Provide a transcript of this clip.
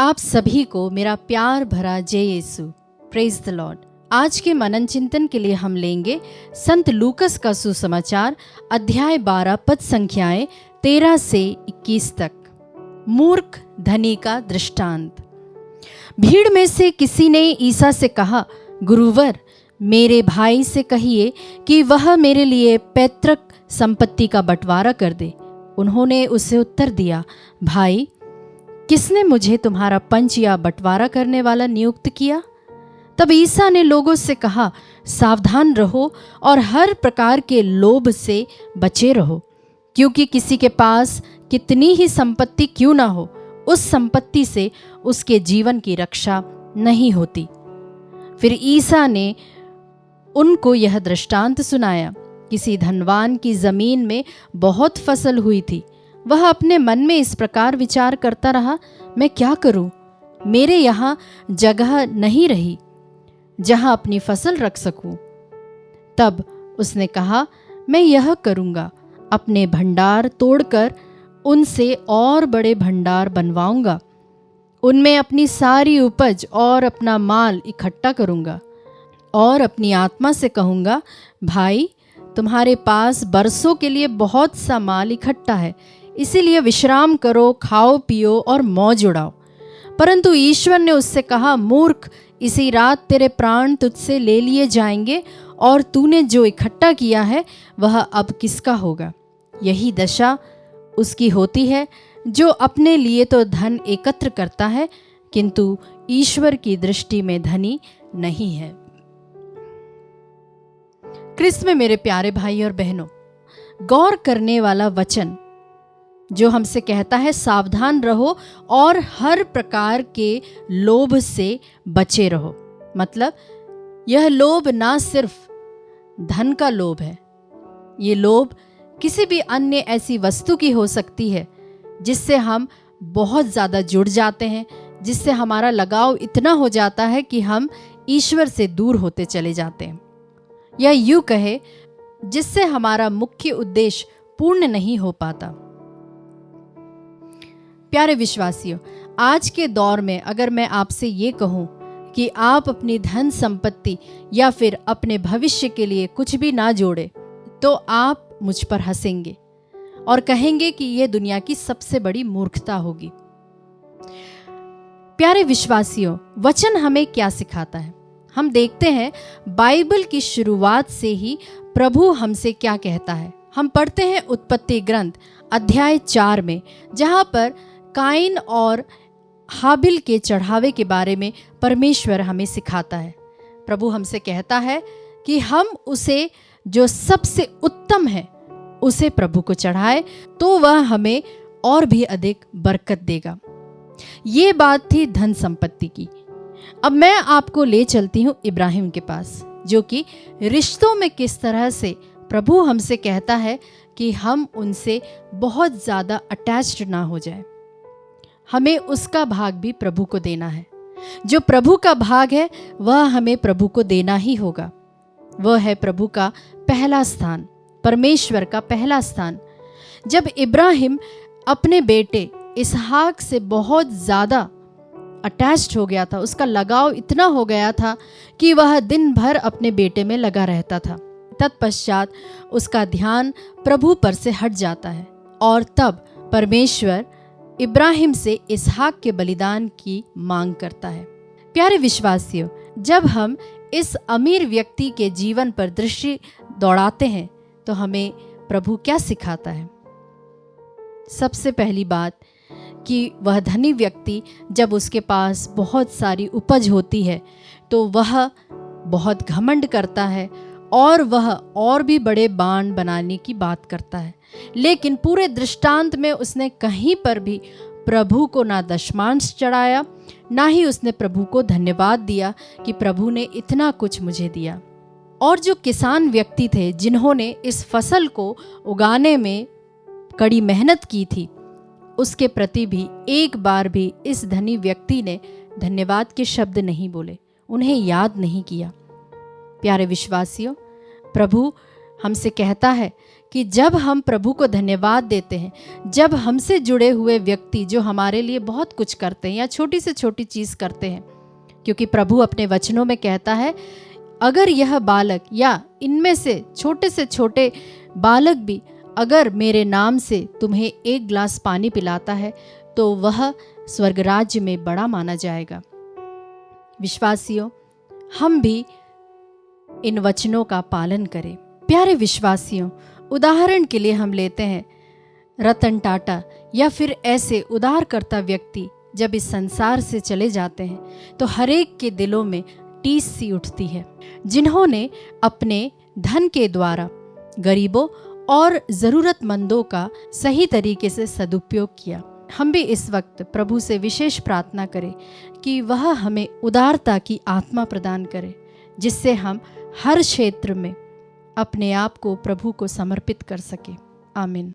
आप सभी को मेरा प्यार भरा जय यीशु। Praise the Lord. आज के मनन चिंतन के लिए हम लेंगे संत लूकस का सुसमाचार अध्याय 12 पद संख्याएं 13 से 21 तक। मूर्ख धनी का दृष्टांत। भीड़ में से किसी ने ईसा से कहा, गुरुवर, मेरे भाई से कहिए कि वह मेरे लिए पैतृक संपत्ति का बंटवारा कर दे। उन्होंने उसे उत्तर दिया, भाई, किसने मुझे तुम्हारा पंच या बंटवारा करने वाला नियुक्त किया? तब ईसा ने लोगों से कहा, सावधान रहो और हर प्रकार के लोभ से बचे रहो, क्योंकि किसी के पास कितनी ही संपत्ति क्यों ना हो, उस संपत्ति से उसके जीवन की रक्षा नहीं होती। फिर ईसा ने उनको यह दृष्टांत सुनाया। किसी धनवान की जमीन में बहुत फसल हुई थी। वह अपने मन में इस प्रकार विचार करता रहा, मैं क्या करूं? मेरे यहाँ जगह नहीं रही जहां अपनी फसल रख सकूं। तब उसने कहा, मैं यह करूंगा, अपने भंडार तोड़कर उनसे और बड़े भंडार बनवाऊंगा। उनमें अपनी सारी उपज और अपना माल इकट्ठा करूंगा और अपनी आत्मा से कहूंगा, भाई, तुम्हारे पास बरसों के लिए बहुत सा माल इकट्ठा है, इसीलिए विश्राम करो, खाओ पियो और मौज उड़ाओ। परंतु ईश्वर ने उससे कहा, मूर्ख, इसी रात तेरे प्राण तुझसे ले लिए जाएंगे और तूने जो इकट्ठा किया है वह अब किसका होगा? यही दशा उसकी होती है जो अपने लिए तो धन एकत्र करता है, किंतु ईश्वर की दृष्टि में धनी नहीं है। क्रिस्त में मेरे प्यारे भाई और बहनों, गौर करने वाला वचन जो हमसे कहता है, सावधान रहो और हर प्रकार के लोभ से बचे रहो। मतलब यह लोभ ना सिर्फ धन का लोभ है, ये लोभ किसी भी अन्य ऐसी वस्तु की हो सकती है जिससे हम बहुत ज़्यादा जुड़ जाते हैं, जिससे हमारा लगाव इतना हो जाता है कि हम ईश्वर से दूर होते चले जाते हैं, या यूँ कहे जिससे हमारा मुख्य उद्देश्य पूर्ण नहीं हो पाता। प्यारे विश्वासियों, आज के दौर में अगर मैं आपसे ये कहूं कि आप अपनी धन संपत्ति या फिर अपने भविष्य के लिए कुछ भी ना जोड़े, तो आप मुझ पर हंसेंगे और कहेंगे कि यह दुनिया की सबसे बड़ी मूर्खता होगी। प्यारे विश्वासियों, वचन हमें क्या सिखाता है? हम देखते हैं बाइबल की शुरुआत से ही प्रभु हमसे क्या कहता है। हम पढ़ते हैं उत्पत्ति ग्रंथ अध्याय 4 में, जहां पर काइन और हाबिल के चढ़ावे के बारे में परमेश्वर हमें सिखाता है। प्रभु हमसे कहता है कि हम उसे जो सबसे उत्तम है उसे प्रभु को चढ़ाए, तो वह हमें और भी अधिक बरकत देगा। ये बात थी धन संपत्ति की। अब मैं आपको ले चलती हूँ इब्राहिम के पास, जो कि रिश्तों में किस तरह से प्रभु हमसे कहता है कि हम उनसे बहुत ज़्यादा अटैच्ड ना हो जाए। हमें उसका भाग भी प्रभु को देना है। जो प्रभु का भाग है वह हमें प्रभु को देना ही होगा। वह है प्रभु का पहला स्थान, परमेश्वर का पहला स्थान। जब इब्राहिम अपने बेटे इसहाक से बहुत ज़्यादा अटैच्ड हो गया था, उसका लगाव इतना हो गया था कि वह दिन भर अपने बेटे में लगा रहता था। तत्पश्चात उसका ध्यान प्रभु पर से हट जाता है और तब परमेश्वर इब्राहिम से इसहाक के बलिदान की मांग करता है। प्यारे विश्वासियों, जब हम इस अमीर व्यक्ति के जीवन पर दृष्टि दौड़ाते हैं तो हमें प्रभु क्या सिखाता है? सबसे पहली बात कि वह धनी व्यक्ति, जब उसके पास बहुत सारी उपज होती है तो वह बहुत घमंड करता है और वह और भी बड़े बाण बनाने की बात करता है। लेकिन पूरे दृष्टांत में उसने कहीं पर भी प्रभु को ना दशमांश चढ़ाया, ना ही उसने प्रभु को धन्यवाद दिया कि प्रभु ने इतना कुछ मुझे दिया। और जो किसान व्यक्ति थे जिन्होंने इस फसल को उगाने में कड़ी मेहनत की थी, उसके प्रति भी एक बार भी इस धनी व्यक्ति ने धन्यवाद के शब्द नहीं बोले, उन्हें याद नहीं किया। प्यारे विश्वासियों, प्रभु हमसे कहता है कि जब हम प्रभु को धन्यवाद देते हैं, जब हमसे जुड़े हुए व्यक्ति जो हमारे लिए बहुत कुछ करते हैं या छोटी से छोटी चीज़ करते हैं, क्योंकि प्रभु अपने वचनों में कहता है अगर यह बालक या इनमें से छोटे बालक भी अगर मेरे नाम से तुम्हें एक गिलास पानी पिलाता है तो वह स्वर्ग राज्य में बड़ा माना जाएगा। विश्वासियों, हम भी इन वचनों का पालन करें। प्यारे विश्वासियों, उदाहरण के लिए हम लेते हैं रतन टाटा या फिर ऐसे उदारकर्ता व्यक्ति जब इस संसार से चले जाते हैं तो हर एक के दिलों में टीस सी उठती है, जिन्होंने अपने धन के द्वारा गरीबों और ज़रूरतमंदों का सही तरीके से सदुपयोग किया। हम भी इस वक्त प्रभु से विशेष प्रार्थना करें कि वह हमें उदारता की आत्मा प्रदान करे, जिससे हम हर क्षेत्र में अपने आप को प्रभु को समर्पित कर सके। आमीन।